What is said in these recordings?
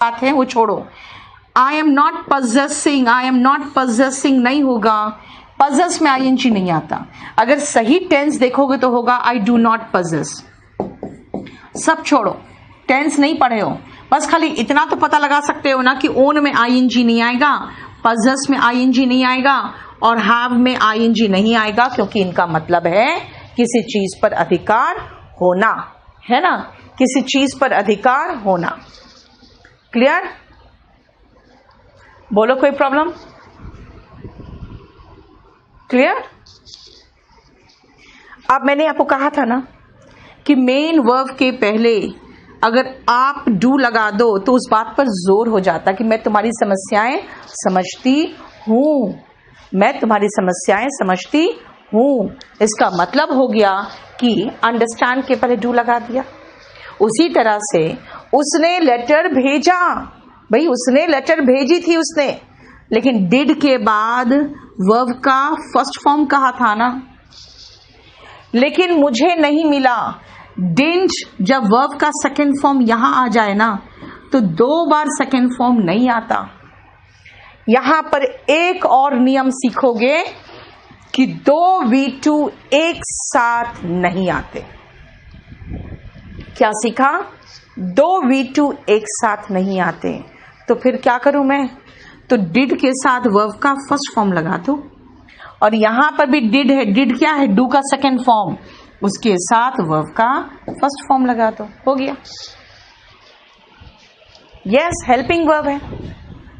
बात है वो छोड़ो। आई एम नॉट पजेसिंग नहीं होगा, पजेस में आईएनजी नहीं आता। अगर सही टेंस देखोगे तो होगा आई डू नॉट पजेस। सब छोड़ो, टेंस नहीं पढ़े हो, बस खाली इतना तो पता लगा सकते हो ना कि ओन में आईएनजी नहीं आएगा, पजेस में आईएनजी नहीं आएगा और हैव में आईएनजी नहीं आएगा, क्योंकि इनका मतलब है किसी चीज पर अधिकार होना, है ना, किसी चीज पर अधिकार होना। क्लियर? बोलो कोई प्रॉब्लम? क्लियर? अब मैंने आपको कहा था ना कि मेन वर्ब के पहले अगर आप डू लगा दो तो उस बात पर जोर हो जाता कि मैं तुम्हारी समस्याएं समझती हूं, मैं तुम्हारी समस्याएं समझती हूं। इसका मतलब हो गया कि अंडरस्टैंड के पहले डू लगा दिया। उसी तरह से उसने लेटर भेजा, भाई उसने लेटर भेजी थी उसने, लेकिन डिड के बाद वर्ब का फर्स्ट फॉर्म कहा था ना, लेकिन मुझे नहीं मिला। डिडंट जब वर्ब का सेकंड फॉर्म यहां आ जाए ना तो 2 बार सेकंड फॉर्म नहीं आता। यहां पर एक और नियम सीखोगे कि 2 V2 एक साथ नहीं आते। क्या सीखा? 2 V2 एक साथ नहीं आते। तो फिर क्या करूं मैं? तो डिड के साथ वर्ब का फर्स्ट फॉर्म लगा दो, और यहां पर भी डिड है, डिड क्या है? डू का सेकंड फॉर्म, उसके साथ वर्ब का फर्स्ट फॉर्म लगा दो, हो गया। यस, हेल्पिंग वर्ब है,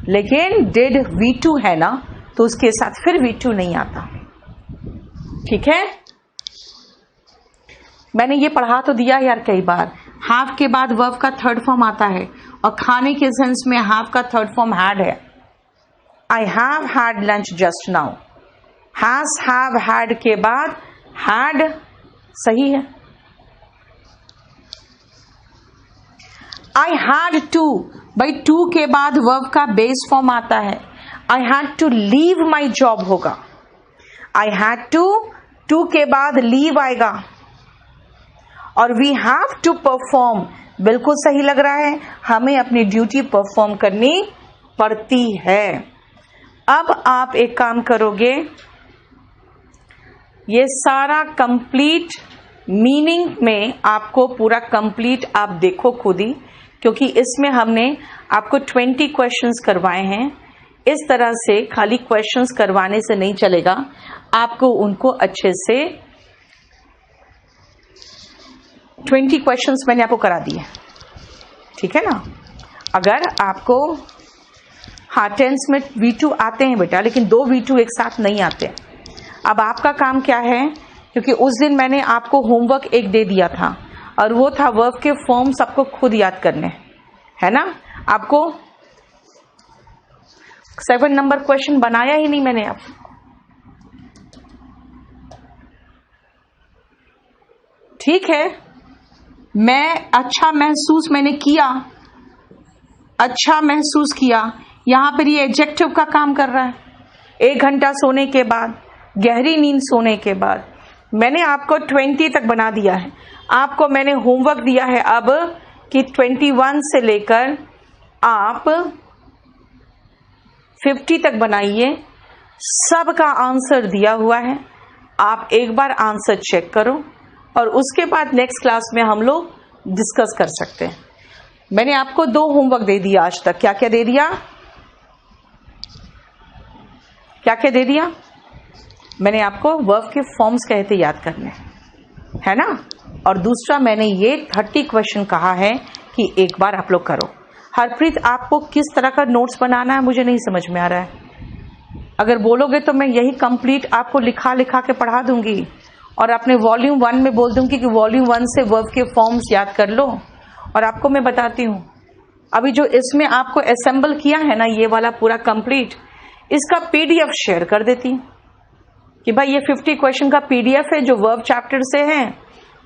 लेकिन डिड V2 है ना, तो उसके साथ फिर V2 नहीं आता। ठीक है, मैंने ये पढ़ा तो दिया यार कई बार। हैव के बाद वर्ब का थर्ड फॉर्म आता है, और खाने के सेंस में हैव का थर्ड फॉर्म हैड है। I have had lunch just now. Has have had के बाद हैड सही है। आई हैड टू, भाई टू के बाद वर्ब का बेस फॉर्म आता है। I had to leave my job होगा। आई हैड टू के बाद लीव आएगा, और वी हैव टू परफॉर्म, बिल्कुल सही लग रहा है, हमें अपनी ड्यूटी परफॉर्म करनी पड़ती है। अब आप एक काम करोगे, ये सारा कंप्लीट मीनिंग में आपको पूरा कंप्लीट आप देखो खुद ही, क्योंकि इसमें हमने आपको 20 क्वेश्चंस करवाए हैं। इस तरह से खाली क्वेश्चंस करवाने से नहीं चलेगा, आपको उनको अच्छे से 20 क्वेश्चंस मैंने आपको करा दिए, ठीक है ना। अगर आपको हाँ टेंस में V2 आते हैं बेटा, लेकिन 2 V2 एक साथ नहीं आते। अब आपका काम क्या है, क्योंकि उस दिन मैंने आपको होमवर्क एक दे दिया था, और वो था वर्ब के फॉर्म सबको खुद याद करने, है ना। आपको 7 नंबर क्वेश्चन बनाया ही नहीं मैंने। आप ठीक है, मैं अच्छा महसूस मैंने किया, अच्छा महसूस किया, यहां पर ये एडजेक्टिव का काम कर रहा है। 1 घंटा सोने के बाद, गहरी नींद सोने के बाद, मैंने आपको 20 तक बना दिया है। आपको मैंने होमवर्क दिया है अब कि 21 से लेकर आप 50 तक बनाइए। सबका आंसर दिया हुआ है, आप एक बार आंसर चेक करो, और उसके बाद नेक्स्ट क्लास में हम लोग डिस्कस कर सकते हैं। मैंने आपको 2 होमवर्क दे दिया आज तक। क्या क्या दे दिया? क्या क्या दे दिया? मैंने आपको वर्ब के फॉर्म्स कहते याद करने, है ना। और दूसरा मैंने ये 30 क्वेश्चन कहा है कि एक बार आप लोग करो। हरप्रीत, आपको किस तरह का नोट्स बनाना है मुझे नहीं समझ में आ रहा है। अगर बोलोगे तो मैं यही कंप्लीट आपको लिखा लिखा के पढ़ा दूंगी, और अपने वॉल्यूम 1 में बोल दूंगी कि वॉल्यूम 1 से वर्ब के फॉर्म्स याद कर लो। और आपको मैं बताती हूँ, अभी जो इसमें आपको असेंबल किया है ना, ये वाला पूरा कंप्लीट, इसका PDF शेयर कर देती कि भाई ये 50 क्वेश्चन का PDF है जो वर्ब चैप्टर से है,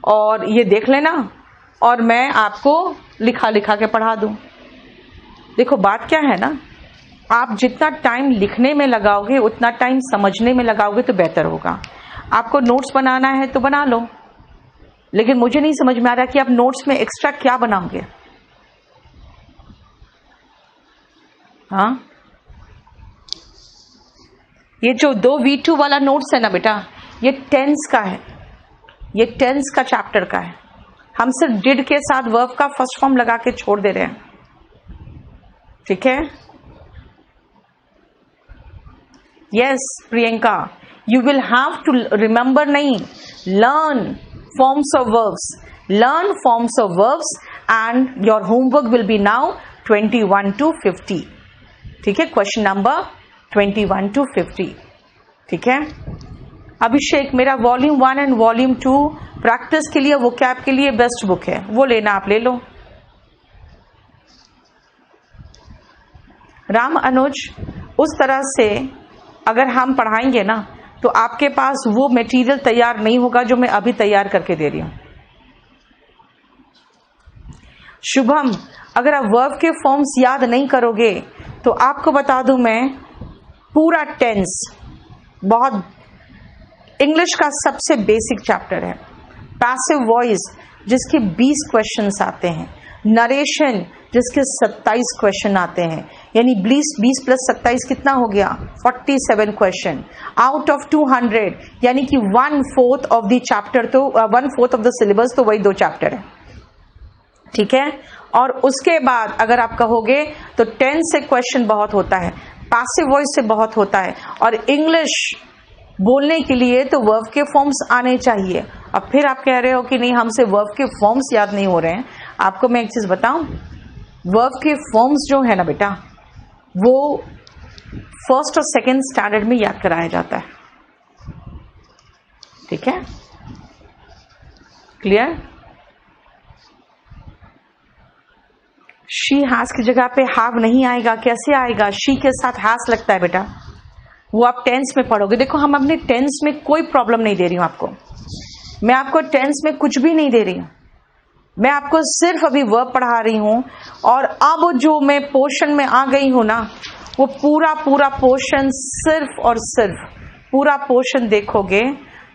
और ये देख लेना, और मैं आपको लिखा लिखा के पढ़ा दूं। देखो बात क्या है ना, आप जितना टाइम लिखने में लगाओगे उतना टाइम समझने में लगाओगे तो बेहतर होगा। आपको नोट्स बनाना है तो बना लो, लेकिन मुझे नहीं समझ में आ रहा कि आप नोट्स में एक्स्ट्रा क्या बनाओगे। हाँ, ये जो 2 V2 वाला नोट्स है ना बेटा, ये टेंस का है, ये टेंस का चैप्टर का है। हम सिर्फ डिड के साथ वर्ब का फर्स्ट फॉर्म लगा के छोड़ दे रहे हैं, ठीक है। Yes Priyanka, you will have to remember, नहीं, learn forms of verbs, learn forms of verbs and your homework will be now 21 to 50, ठीक है। क्वेश्चन नंबर 21 to 50, ठीक है। अभिषेक, मेरा वॉल्यूम 1 एंड वॉल्यूम 2 प्रैक्टिस के लिए, वो कैब के लिए बेस्ट बुक है, वो लेना, आप ले लो। राम अनुज, उस तरह से अगर हम पढ़ाएंगे ना तो आपके पास वो मटेरियल तैयार नहीं होगा जो मैं अभी तैयार करके दे रही हूं। शुभम, अगर आप वर्ब के फॉर्म्स याद नहीं करोगे तो आपको बता दूं मैं, पूरा टेंस बहुत, इंग्लिश का सबसे बेसिक चैप्टर है। पैसिव वॉइस जिसके 20 क्वेश्चंस आते हैं, नरेशन जिसके 27 क्वेश्चन आते हैं, यानी 20 प्लस 27 कितना हो गया, 47 क्वेश्चन आउट ऑफ 200, यानी कि 1/4 ऑफ द चैप्टर, तो 1/4 ऑफ द सिलेबस, तो वही 2 चैप्टर है, ठीक है। और उसके बाद अगर आप कहोगे तो टेंस से क्वेश्चन बहुत होता है, पैसिव वॉइस से बहुत होता है, और इंग्लिश बोलने के लिए तो वर्ब के फॉर्म्स आने चाहिए। अब फिर आप कह रहे हो कि नहीं हमसे वर्ब के फॉर्म्स याद नहीं हो रहे हैं। आपको मैं एक चीज बताऊं, वर्ब के फॉर्म्स जो है ना बेटा, वो 1st और 2nd स्टैंडर्ड में याद कराया जाता है, ठीक है, क्लियर। शी हैज की जगह पे हैव नहीं आएगा, कैसे आएगा, शी के साथ हैज लगता है बेटा, वो आप टेंस में पढ़ोगे। देखो, हम अपने टेंस में कोई प्रॉब्लम नहीं दे रही हूं आपको, मैं आपको टेंस में कुछ भी नहीं दे रही हूं, मैं आपको सिर्फ अभी वर्ब पढ़ा रही हूं। और अब जो मैं पोर्शन में आ गई हूं ना, वो पूरा पोर्शन, सिर्फ और सिर्फ पूरा पोर्शन देखोगे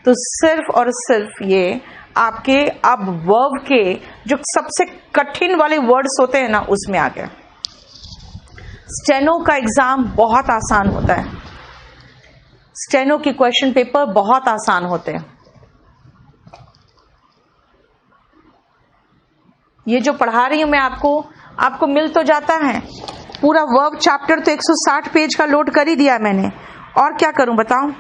तो सिर्फ और सिर्फ ये आपके अब वर्ब के जो सबसे कठिन वाले वर्ड्स होते हैं ना, उसमें आ गए। स्टेनो का एग्जाम बहुत आसान होता है, स्टेनो के क्वेश्चन पेपर बहुत आसान होते हैं। ये जो पढ़ा रही हूं मैं आपको मिल तो जाता है, पूरा वर्ब चैप्टर तो 160 पेज का लोड कर ही दिया मैंने, और क्या करूं बताओ।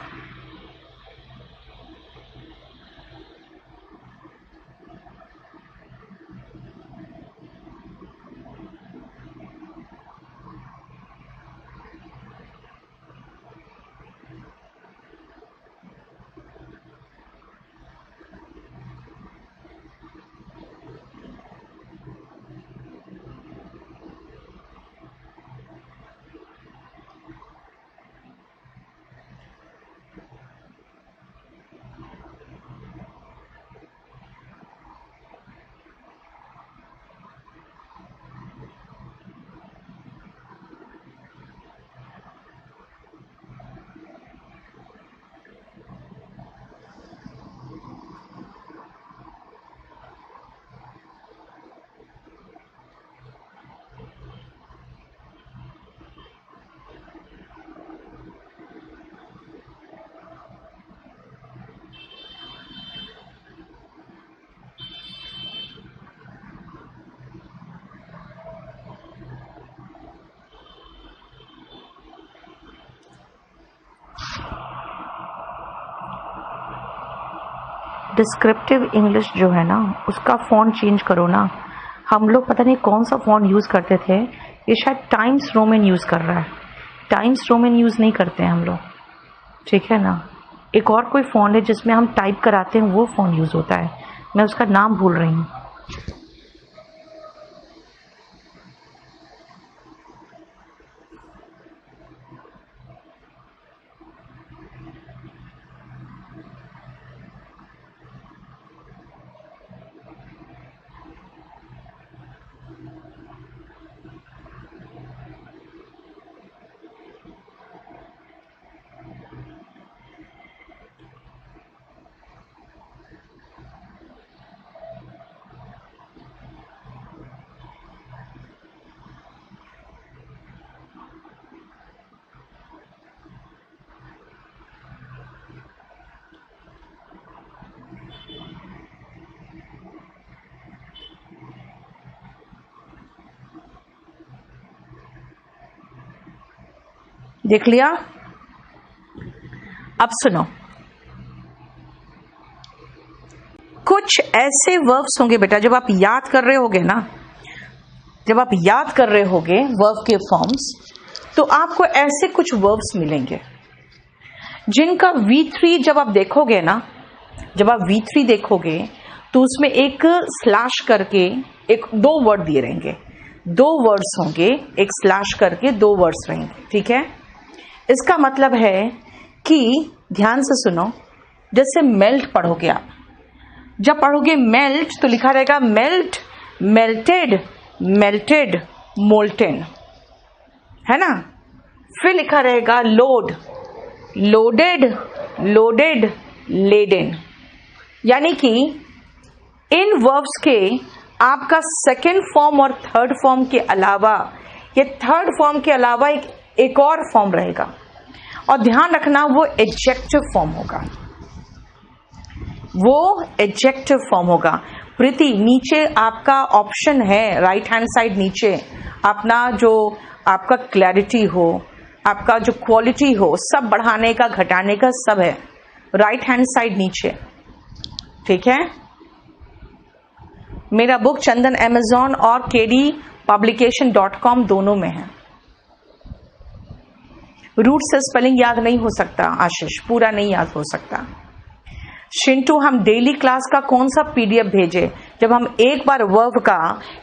डिस्क्रिप्टिव इंग्लिश जो है ना, उसका फ़ॉन्ट चेंज करो ना। हम लोग पता नहीं कौन सा फ़ॉन्ट यूज़ करते थे, ये शायद टाइम्स रोमन यूज़ कर रहा है, टाइम्स रोमन यूज़ नहीं करते हैं हम लोग, ठीक है ना। एक और कोई फ़ॉन्ट है जिसमें हम टाइप कराते हैं, वो फ़ॉन्ट यूज़ होता है, मैं उसका नाम भूल रही हूँ। देख लिया। अब सुनो, कुछ ऐसे वर्ब्स होंगे बेटा, जब आप याद कर रहे होगे ना, जब आप याद कर रहे होगे वर्ब के फॉर्म्स, तो आपको ऐसे कुछ वर्ब्स मिलेंगे जिनका V3 जब आप देखोगे ना, जब आप V3 देखोगे तो उसमें एक स्लैश करके एक 2 वर्ड दिए रहेंगे, 2 वर्ड्स होंगे, एक स्लैश करके 2 वर्ड्स रहेंगे, ठीक है। इसका मतलब है कि ध्यान से सुनो, जैसे मेल्ट पढ़ोगे आप, जब पढ़ोगे मेल्ट तो लिखा रहेगा मेल्ट, मेल्टेड, मेल्टेड, मोल्टेन, है ना। फिर लिखा रहेगा लोड, लोडेड, लोडेड, लेडेन। यानी कि इन वर्ब्स के आपका सेकेंड फॉर्म और थर्ड फॉर्म के अलावा, ये थर्ड फॉर्म के अलावा एक और फॉर्म रहेगा, और ध्यान रखना वो एडजेक्टिव फॉर्म होगा, वो एडजेक्टिव फॉर्म होगा। प्रीति, नीचे आपका ऑप्शन है, राइट हैंड साइड नीचे अपना जो आपका क्लैरिटी हो, आपका जो क्वालिटी हो, सब बढ़ाने का घटाने का सब है, राइट हैंड साइड नीचे, ठीक है। मेरा बुक चंदन Amazon और kdpublication.com दोनों में है। रूट से स्पेलिंग याद नहीं हो सकता आशीष, पूरा नहीं याद हो सकता। शिंटू, हम डेली क्लास का कौन सा PDF भेजे? जब हम एक बार वर्ब का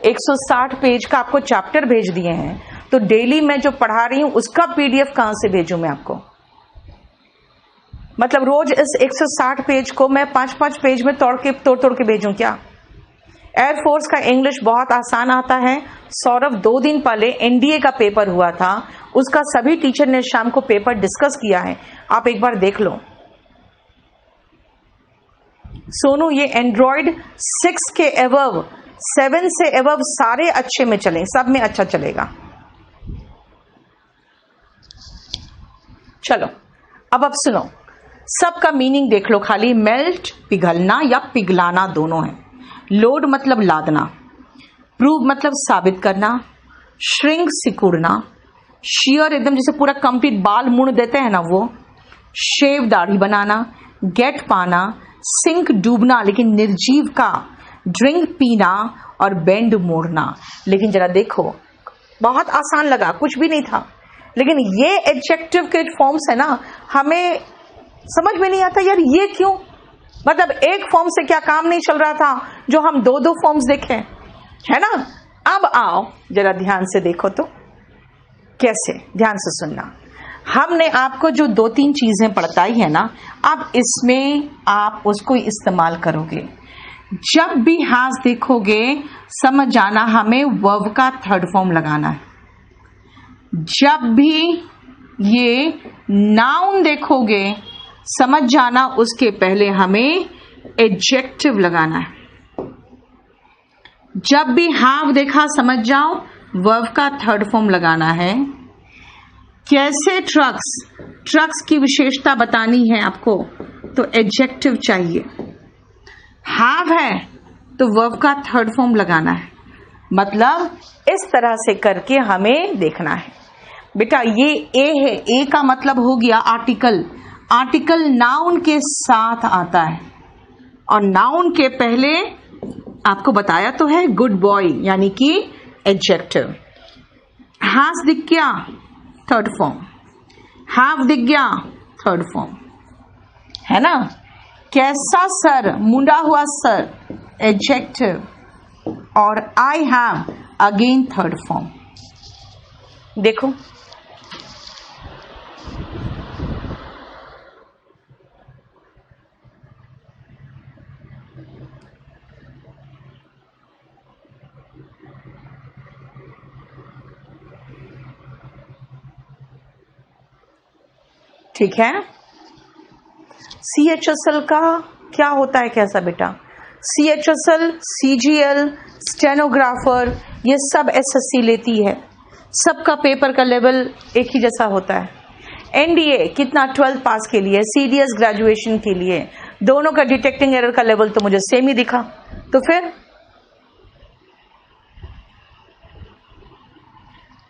160 पेज का आपको चैप्टर भेज दिए हैं, तो डेली मैं जो पढ़ा रही हूं उसका PDF कहां से भेजूं मैं आपको? मतलब रोज इस 160 पेज को मैं 5-5 पेज में तोड़ के भेजूं क्या? एयरफोर्स का इंग्लिश बहुत आसान आता है। सौरभ, 2 दिन पहले NDA का पेपर हुआ था, उसका सभी टीचर ने शाम को पेपर डिस्कस किया है, आप एक बार देख लो। सोनू, ये एंड्रॉइड 6 के एवव, 7 से एवव सारे अच्छे में चले, सब में अच्छा चलेगा। चलो अब सुनो, सबका मीनिंग देख लो खाली। मेल्ट पिघलना या पिघलाना दोनों है। लोड मतलब लादना, प्रूव मतलब साबित करना, श्रिंक सिकुड़ना, शेयर एकदम जैसे पूरा कंप्लीट बाल मुड़ देते हैं ना वो, शेव दाढ़ी बनाना, गेट पाना, सिंक डूबना लेकिन निर्जीव का, ड्रिंक पीना, और बेंड मोड़ना। लेकिन जरा देखो, बहुत आसान लगा, कुछ भी नहीं था, लेकिन ये एडजेक्टिव के फॉर्म्स है ना, हमें समझ में नहीं आता यार ये क्यों, मतलब एक फॉर्म से क्या काम नहीं चल रहा था जो हम 2-2 फॉर्म्स देखें, है ना। अब आओ जरा ध्यान से देखो तो कैसे, ध्यान से सुनना। हमने आपको जो 2-3 चीजें पढ़ताई है ना, अब इसमें आप उसको इस्तेमाल करोगे। जब भी हाथ देखोगे समझ जाना हमें वर्ब का थर्ड फॉर्म लगाना है। जब भी ये नाउन देखोगे समझ जाना उसके पहले हमें एडजेक्टिव लगाना है। जब भी हाव देखा समझ जाओ वर्ब का थर्ड फॉर्म लगाना है। कैसे ट्रक्स की विशेषता बतानी है आपको तो एडजेक्टिव चाहिए। हाव है तो वर्ब का थर्ड फॉर्म लगाना है। मतलब इस तरह से करके हमें देखना है। बेटा ये ए है, ए का मतलब हो गया आर्टिकल। आर्टिकल नाउन के साथ आता है और नाउन के पहले आपको बताया तो है गुड बॉय यानी कि एडजेक्टिव। हाथ दिख गया थर्ड फॉर्म, हाफ दिख गया थर्ड फॉर्म, है ना। कैसा सर, मुंडा हुआ सर, एडजेक्टिव। और I have again third form. देखो ठीक है। CHSL का क्या होता है कैसा बेटा? CHSL, CGL, स्टेनोग्राफर ये सब SSC लेती है। सबका पेपर का लेवल एक ही जैसा होता है। NDA कितना 12th पास के लिए, CDS ग्रेजुएशन के लिए, दोनों का डिटेक्टिंग एरर का लेवल तो मुझे सेम ही दिखा। तो फिर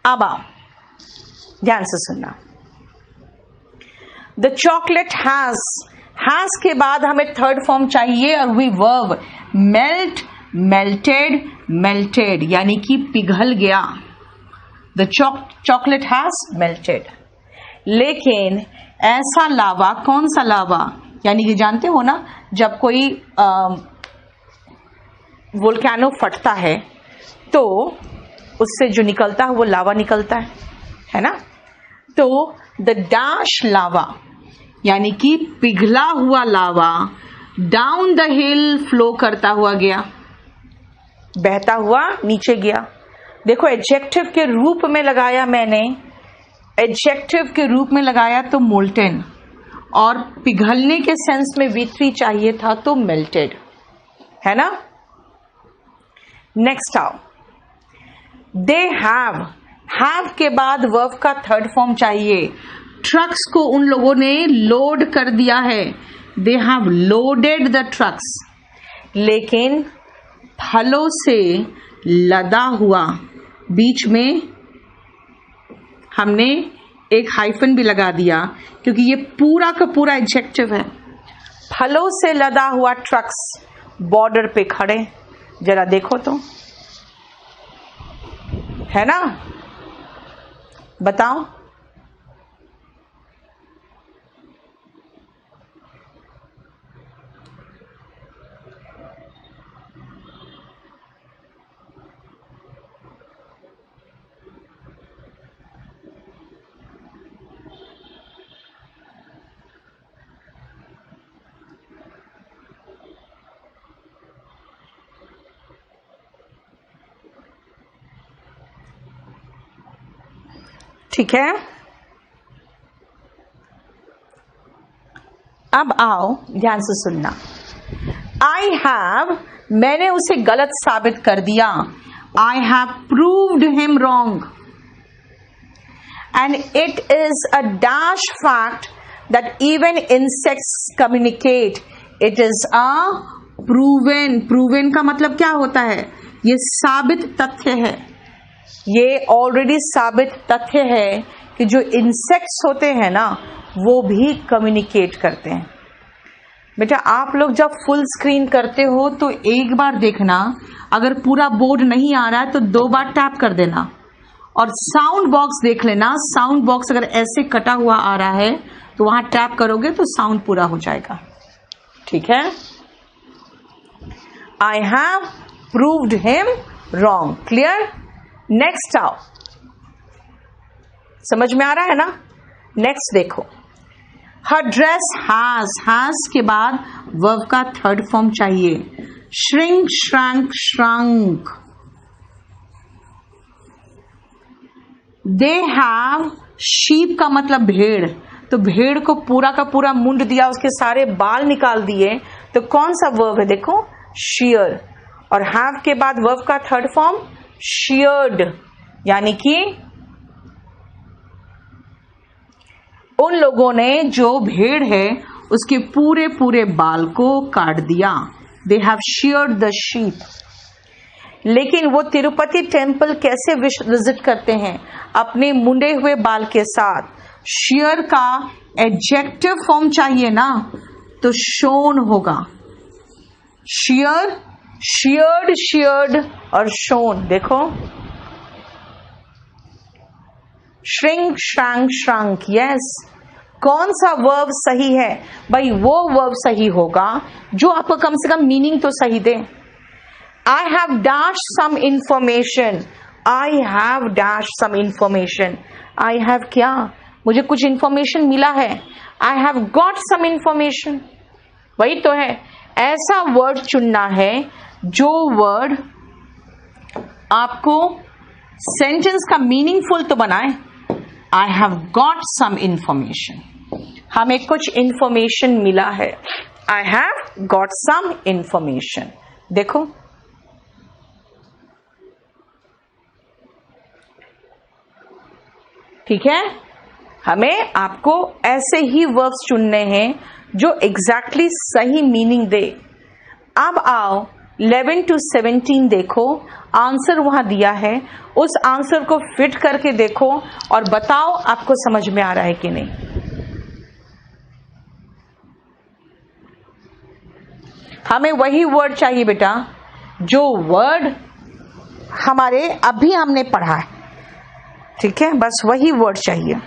अब आओ ध्यान से सुनना। द चॉकलेट हैज के बाद हमें थर्ड फॉर्म चाहिए और वही वर्ब मेल्ट, मेल्टेड, मेल्टेड, यानी कि पिघल गया। The chocolate has melted. लेकिन ऐसा लावा, कौन सा लावा, यानी कि जानते हो ना जब कोई वोल्केनो फटता है तो उससे जो निकलता है वो लावा निकलता है ना। तो द डैश लावा यानी कि पिघला हुआ लावा डाउन द हिल फ्लो करता हुआ गया, बहता हुआ नीचे गया। देखो एडजेक्टिव के रूप में लगाया मैंने, एडजेक्टिव के रूप में लगाया तो मोल्टेन, और पिघलने के सेंस में V3 चाहिए था तो मेल्टेड, है ना। नेक्स्ट आओ, दे हैव के बाद वर्ब का थर्ड फॉर्म चाहिए। ट्रक्स को उन लोगों ने लोड कर दिया है, they have loaded the trucks. लेकिन फलों से लदा हुआ, बीच में हमने एक हाइफन भी लगा दिया क्योंकि ये पूरा का पूरा एडजेक्टिव है। फलों से लदा हुआ ट्रक्स बॉर्डर पे खड़े, जरा देखो तो, है ना, बताओ। ठीक है, अब आओ ध्यान से सुनना। आई हैव, मैंने उसे गलत साबित कर दिया। I have proved him wrong and it is a dash fact that even insects communicate. It is a proven, proven का मतलब क्या होता है, ये साबित तथ्य है, ये ऑलरेडी साबित तथ्य है कि जो इंसेक्ट्स होते हैं ना वो भी कम्युनिकेट करते हैं। बेटा आप लोग जब फुल स्क्रीन करते हो तो एक बार देखना, अगर पूरा बोर्ड नहीं आ रहा है तो 2 बार टैप कर देना, और साउंड बॉक्स देख लेना। साउंड बॉक्स अगर ऐसे कटा हुआ आ रहा है तो वहां टैप करोगे तो साउंड पूरा हो जाएगा, ठीक है। I have proved him wrong, clear. Next आओ, समझ में आ रहा है ना। नेक्स्ट देखो, हर ड्रेस हैज के बाद वर्ब का थर्ड फॉर्म चाहिए। Shrink, shrank, shrunk. They have, sheep का मतलब भेड़, तो भेड़ को पूरा का पूरा मुंड दिया, उसके सारे बाल निकाल दिए, तो कौन सा वर्ब है, देखो shear, और हैव के बाद वर्ब का थर्ड फॉर्म sheared, यानी कि उन लोगों ने जो भेड़ है उसके पूरे पूरे बाल को काट दिया। They have sheared the sheep। लेकिन वो तिरुपति टेम्पल कैसे विजिट करते हैं, अपने मुंडे हुए बाल के साथ। shear का एडजेक्टिव फॉर्म चाहिए ना, तो शोन होगा। shear, sheared, sheared और शोन। देखो श्रिंक, श्रैंक, श्रंक, यस। कौन सा वर्ब सही है भाई, वो वर्ब सही होगा जो आपको कम से कम मीनिंग तो सही दे। I have dashed some information, I have dashed some information, I have क्या, मुझे कुछ इंफॉर्मेशन मिला है। I have got some information, वही तो है। ऐसा वर्ड चुनना है जो वर्ड आपको सेंटेंस का मीनिंगफुल तो बनाए। I have got some information, हमें कुछ इंफॉर्मेशन मिला है। I have got some information। देखो ठीक है, हमें आपको ऐसे ही वर्ब्स चुनने हैं जो एग्जैक्टली सही मीनिंग दे। अब आओ 11 to 17 देखो, आंसर वहां दिया है, उस आंसर को फिट करके देखो और बताओ आपको समझ में आ रहा है कि नहीं। हमें वही वर्ड चाहिए बेटा जो वर्ड हमारे अभी हमने पढ़ा है, ठीक है, बस वही वर्ड चाहिए।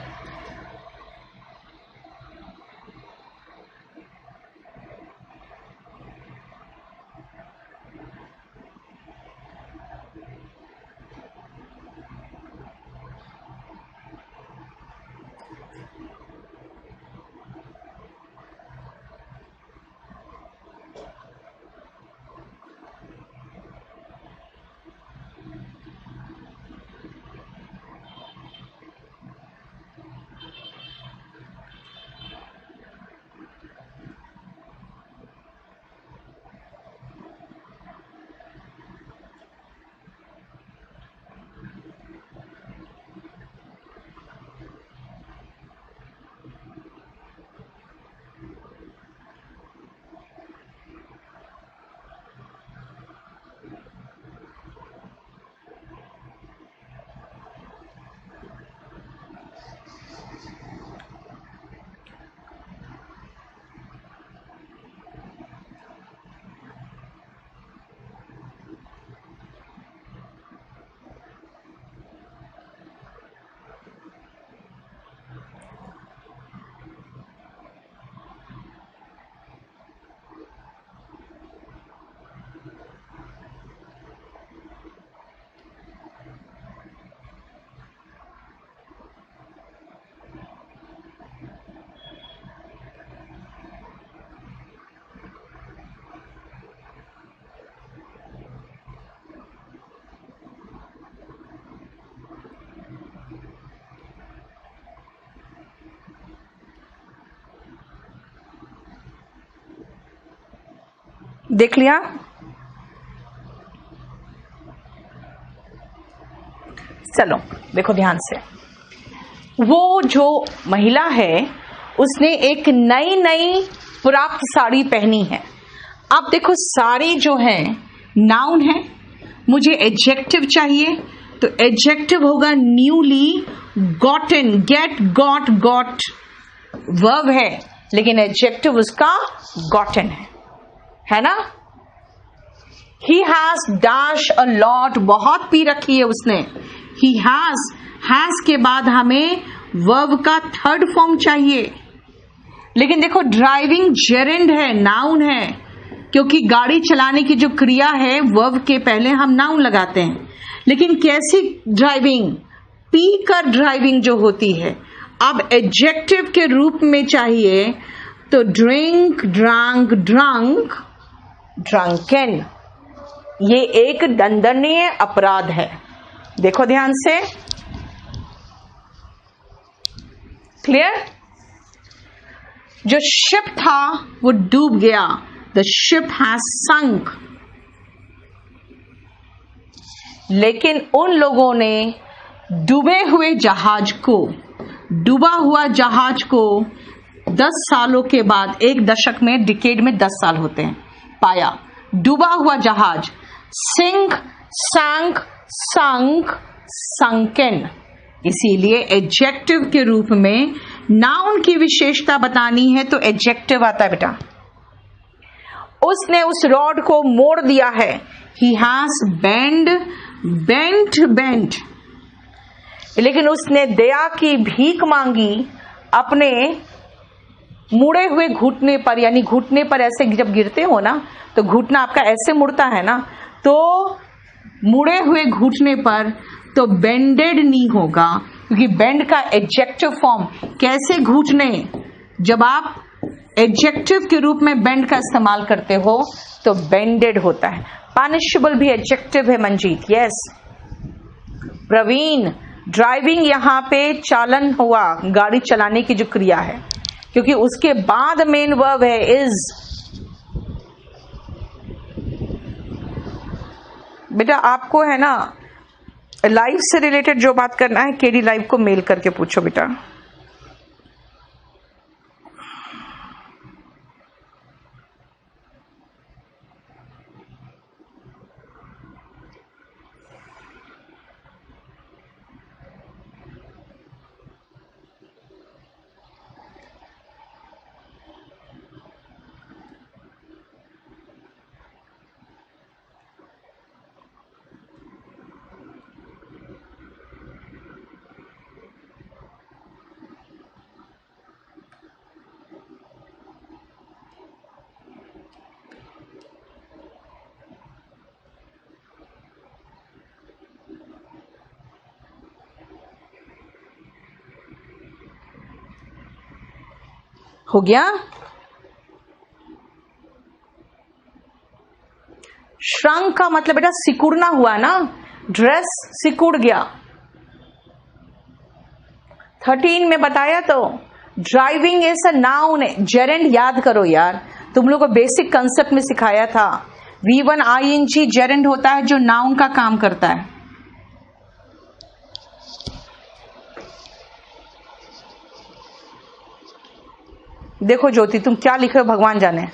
देख लिया? चलो देखो ध्यान से, वो जो महिला है उसने एक नई नई प्राप्त साड़ी पहनी है। अब देखो साड़ी जो है नाउन है, मुझे एडजेक्टिव चाहिए, तो एडजेक्टिव होगा newly gotten, get, got, got verb है, लेकिन एडजेक्टिव उसका गॉटन है ना। He has dash a lot, बहुत पी रखी है उसने। ही हैज के बाद हमें वर्ब का थर्ड फॉर्म चाहिए, लेकिन देखो ड्राइविंग जेरेंड है, नाउन है, क्योंकि गाड़ी चलाने की जो क्रिया है वर्ब के पहले हम नाउन लगाते हैं। लेकिन कैसी ड्राइविंग, पी कर ड्राइविंग जो होती है। अब एडजेक्टिव के रूप में चाहिए तो ड्रिंक, ड्रंक, ड्रंक, ड्रंकन, ये एक दंडनीय अपराध है। देखो ध्यान से, क्लियर? जो शिप था वो डूब गया, द शिप हैज संक। लेकिन उन लोगों ने डूबे हुए जहाज को, डूबा हुआ जहाज को 10 सालों के बाद, एक दशक में, डिकेड में 10 साल होते हैं, पाया। डूबा हुआ जहाज, सिंक, संक, संक, संकन। इसीलिए एडजेक्टिव के रूप में नाउन की विशेषता बतानी है तो एडजेक्टिव आता है बेटा। उसने उस रॉड को मोड़ दिया है, ही हैज बेंट। लेकिन उसने दया की भीख मांगी अपने मुड़े हुए घुटने पर, यानी घुटने पर ऐसे जब गिरते हो ना तो घुटना आपका ऐसे मुड़ता है ना, तो मुड़े हुए घुटने पर तो बेंडेड नहीं होगा, क्योंकि बेंड का एडजेक्टिव फॉर्म, कैसे घुटने, जब आप एडजेक्टिव के रूप में बेंड का इस्तेमाल करते हो तो बेंडेड होता है। पनिशेबल भी एडजेक्टिव है मंजीत, यस। प्रवीण, ड्राइविंग यहां पे चालन हुआ, गाड़ी चलाने की जो क्रिया है, क्योंकि उसके बाद मेन वर्ब है इज। बेटा आपको है ना लाइफ से रिलेटेड जो बात करना है, केडी लाइव को मेल करके पूछो बेटा। हो गया। श्रंक का मतलब बेटा सिकुड़ना हुआ ना, ड्रेस सिकुड़ गया। 13 में बताया तो driving is a noun. Gerund याद करो यार, तुम लोग को बेसिक कंसेप्ट में सिखाया था। V1 ING जेरेंड होता है जो नाउन का काम करता है। देखो ज्योति तुम क्या लिखे हो भगवान जाने।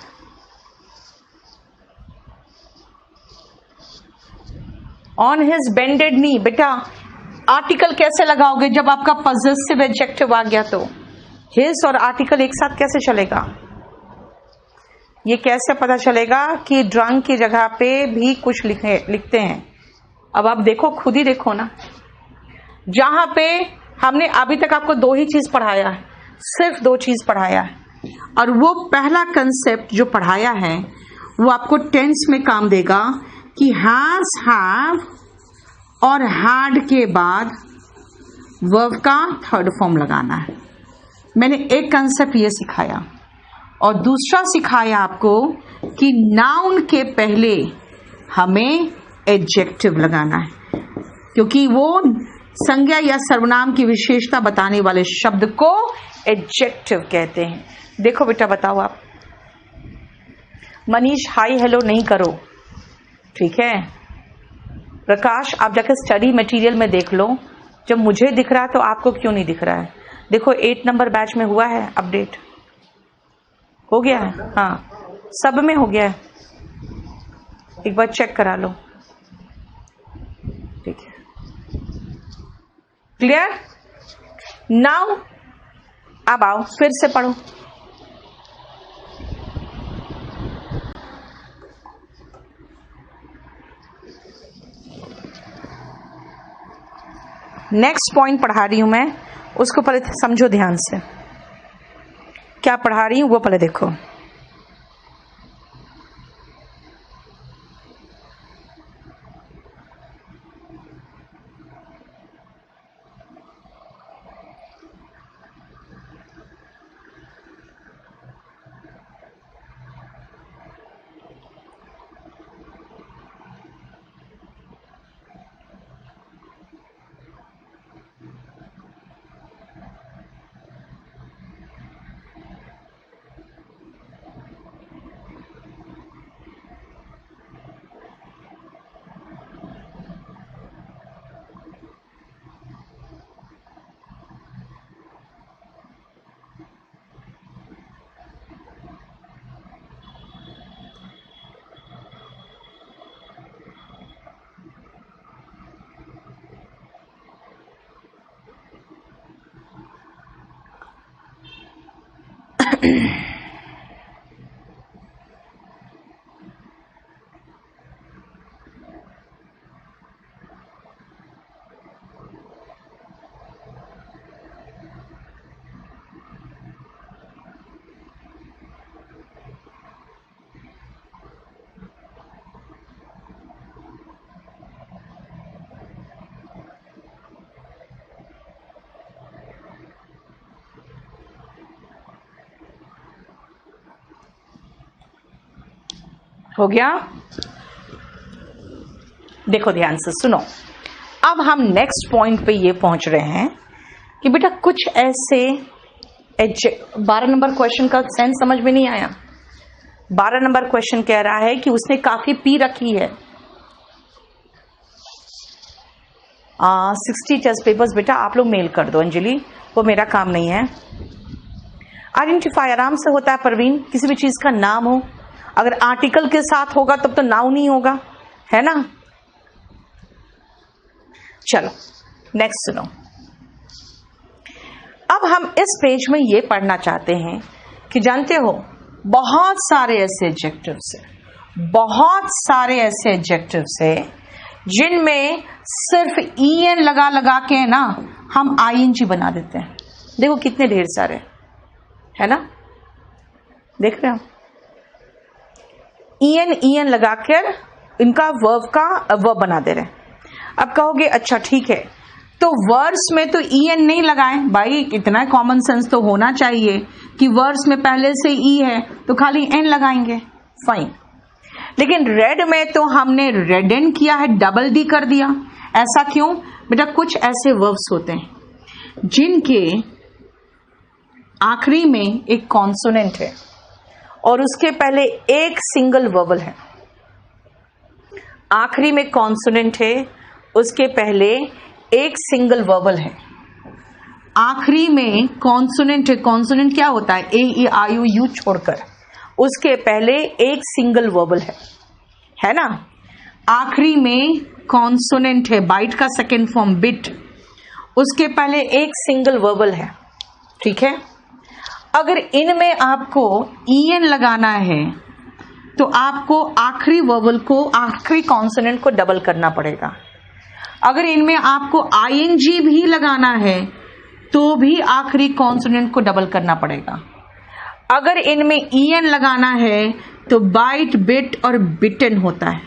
ऑन हिज बेंडेड नी, बेटा आर्टिकल कैसे लगाओगे जब आपका पॉजेसिव एडजेक्टिव आ गया तो? हिज और आर्टिकल एक साथ कैसे चलेगा? ये कैसे पता चलेगा कि ड्रंक की जगह पे भी कुछ लिखते हैं? अब आप देखो, खुद ही देखो ना। जहां पे हमने अभी तक आपको 2 ही चीज पढ़ाया है, सिर्फ 2 चीज पढ़ाया है, और वो पहला कंसेप्ट जो पढ़ाया है वो आपको टेंस में काम देगा कि हैज, हैव और हैड के बाद वर्ब का थर्ड फॉर्म लगाना है। मैंने एक कंसेप्ट ये सिखाया, और दूसरा सिखाया आपको कि नाउन के पहले हमें एडजेक्टिव लगाना है, क्योंकि वो संज्ञा या सर्वनाम की विशेषता बताने वाले शब्द को एडजेक्टिव कहते हैं। देखो बेटा बताओ आप, मनीष हाई हेलो नहीं करो, ठीक है? प्रकाश आप जाकर स्टडी मटेरियल में देख लो, जब मुझे दिख रहा है तो आपको क्यों नहीं दिख रहा है? देखो 8 नंबर बैच में हुआ है अपडेट, हो गया है? हाँ सब में हो गया है, एक बार चेक करा लो, ठीक है? क्लियर? नाउ अब आओ फिर से पढ़ो। नेक्स्ट पॉइंट पढ़ा रही हूं मैं, उसको पहले समझो ध्यान से। क्या पढ़ा रही हूं वो पहले देखो। हो गया? देखो ध्यान से सुनो। अब हम नेक्स्ट पॉइंट पे ये पहुंच रहे हैं कि बेटा कुछ ऐसे 12 नंबर क्वेश्चन का सेंस समझ में नहीं आया। 12 नंबर क्वेश्चन कह रहा है कि उसने काफी पी रखी है। 60 टेस्ट पेपर्स बेटा आप लोग मेल कर दो अंजलि, वो मेरा काम नहीं है। आइडेंटिफाई आराम से होता है परवीन, किसी भी चीज का नाम हो, अगर आर्टिकल के साथ होगा तब तो नाउन ही होगा, है ना? चलो नेक्स्ट सुनो। अब हम इस पेज में ये पढ़ना चाहते हैं कि जानते हो बहुत सारे ऐसे एडजेक्टिव्स हैं, बहुत सारे ऐसे एडजेक्टिव्स हैं जिनमें सिर्फ en लगा लगा के ना हम ing बना देते हैं। देखो कितने ढेर सारे, है ना? देख रहे हो? en लगाकर इनका वर्ब का वर्ब बना दे रहे हैं। अब कहोगे अच्छा ठीक है, तो वर्ड्स में तो ई एन नहीं लगाएं भाई, इतना कॉमन सेंस तो होना चाहिए कि वर्ड्स में पहले से ई है तो खाली एन लगाएंगे, फाइन। लेकिन रेड में तो हमने रेडन किया है, डबल डी कर दिया। ऐसा क्यों बेटा? कुछ ऐसे वर्ब्स होते हैं जिनके आखिरी में एक कॉन्सोनेंट है और उसके पहले एक सिंगल वर्बल है। आखिरी में कॉन्सोनेंट है, उसके पहले एक सिंगल वर्बल है। आखिरी में कॉन्सोनेंट है, कॉन्सोनेंट क्या होता है? ए ई आई यू छोड़कर उसके पहले एक सिंगल वर्बल है ना। आखिरी में कॉन्सोनेंट है, बाइट का सेकेंड फॉर्म बिट, उसके पहले एक सिंगल वर्बल है, ठीक है। अगर इनमें आपको ई एन लगाना है तो आपको आखिरी वर्बल को, आखिरी कॉन्सोनेंट को डबल करना पड़ेगा। अगर इनमें आपको आई एन जी भी लगाना है तो भी आखिरी कॉन्सोनेंट को डबल करना पड़ेगा। अगर इनमें ई एन लगाना है तो बाइट, बिट और बिटन होता है।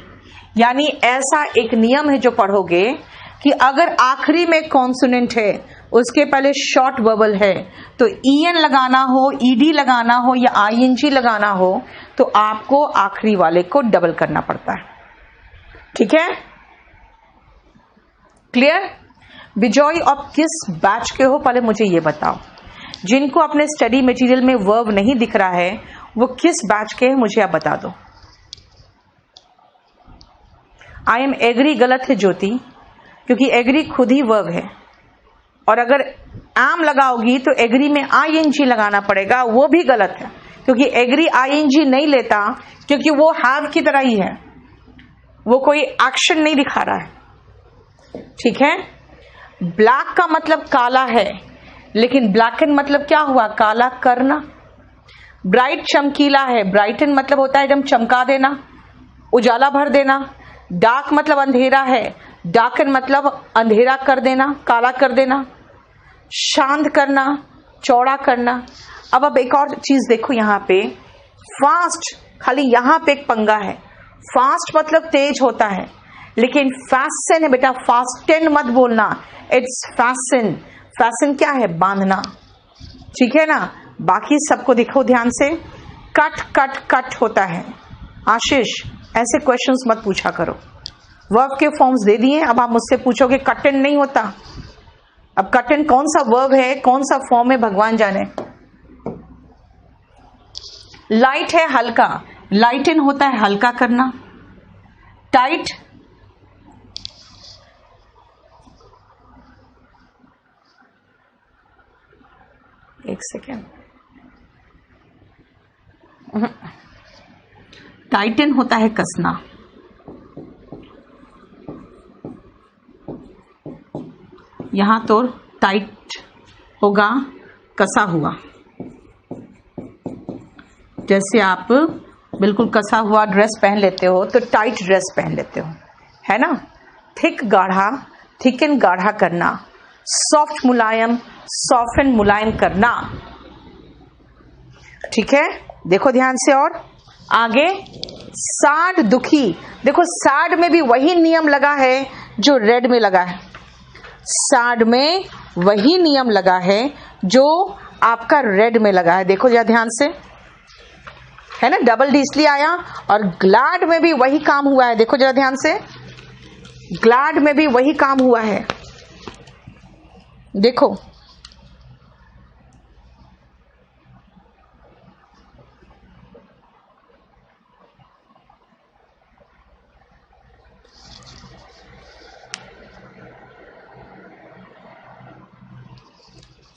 यानी ऐसा एक नियम है जो पढ़ोगे कि अगर आखिरी में कॉन्सोनेंट है, उसके पहले शॉर्ट वर्बल है, तो ई एन लगाना हो, ई डी लगाना हो या आई एन जी लगाना हो तो आपको आखिरी वाले को डबल करना पड़ता है, ठीक है। क्लियर? बिजॉय आप किस बैच के हो पहले मुझे ये बताओ। जिनको अपने स्टडी मटेरियल में वर्ब नहीं दिख रहा है वो किस बैच के हैं मुझे आप बता दो। आई एम एग्री गलत है ज्योति, क्योंकि एग्री खुद ही वर्ब है और अगर आम लगाओगी तो एग्री में आई एन जी लगाना पड़ेगा, वो भी गलत है क्योंकि एग्री आई एन जी नहीं लेता, क्योंकि वो हैव की तरह ही है, वो कोई एक्शन नहीं दिखा रहा है, ठीक है। ब्लैक का मतलब काला है, लेकिन ब्लैकन मतलब क्या हुआ? काला करना। ब्राइट चमकीला है, ब्राइटन मतलब होता है एकदम चमका देना, उजाला भर देना। डार्क मतलब अंधेरा है, डार्कन मतलब अंधेरा कर देना, काला कर देना। शांत करना, चौड़ा करना। अब एक और चीज देखो यहाँ पे, फास्ट, खाली यहाँ पे एक पंगा है। फास्ट मतलब तेज होता है, लेकिन फैशन है बेटा, फास्टन मत बोलना, इट्स फैशन। फैशन क्या है? बांधना, ठीक है ना। बाकी सबको देखो ध्यान से, कट कट कट होता है। आशीष ऐसे क्वेश्चंस मत पूछा करो। वर्ब के फॉर्म्स दे दिए, अब आप मुझसे पूछोगे कटन नहीं होता। अब कटन कौन सा वर्ब है, कौन सा फॉर्म है, भगवान जाने। लाइट है हल्का, लाइटन होता है हल्का करना। टाइट, एक सेकेंड, टाइटन होता है कसना। यहां तो टाइट होगा, कसा हुआ। जैसे आप बिल्कुल कसा हुआ ड्रेस पहन लेते हो तो टाइट ड्रेस पहन लेते हो, है ना। थिक गाढ़ा, थिकन गाढ़ा करना। सॉफ्ट मुलायम, सॉफ्टन मुलायम करना, ठीक है। देखो ध्यान से और आगे, सैड दुखी। देखो सैड में भी वही नियम लगा है जो रेड में लगा है। सैड में वही नियम लगा है जो आपका रेड में लगा है। देखो जरा ध्यान से, है ना, डबल डी इसलिए आया। और ग्लैड में भी वही काम हुआ है। देखो जरा ध्यान से, ग्लैड में भी वही काम हुआ है। देखो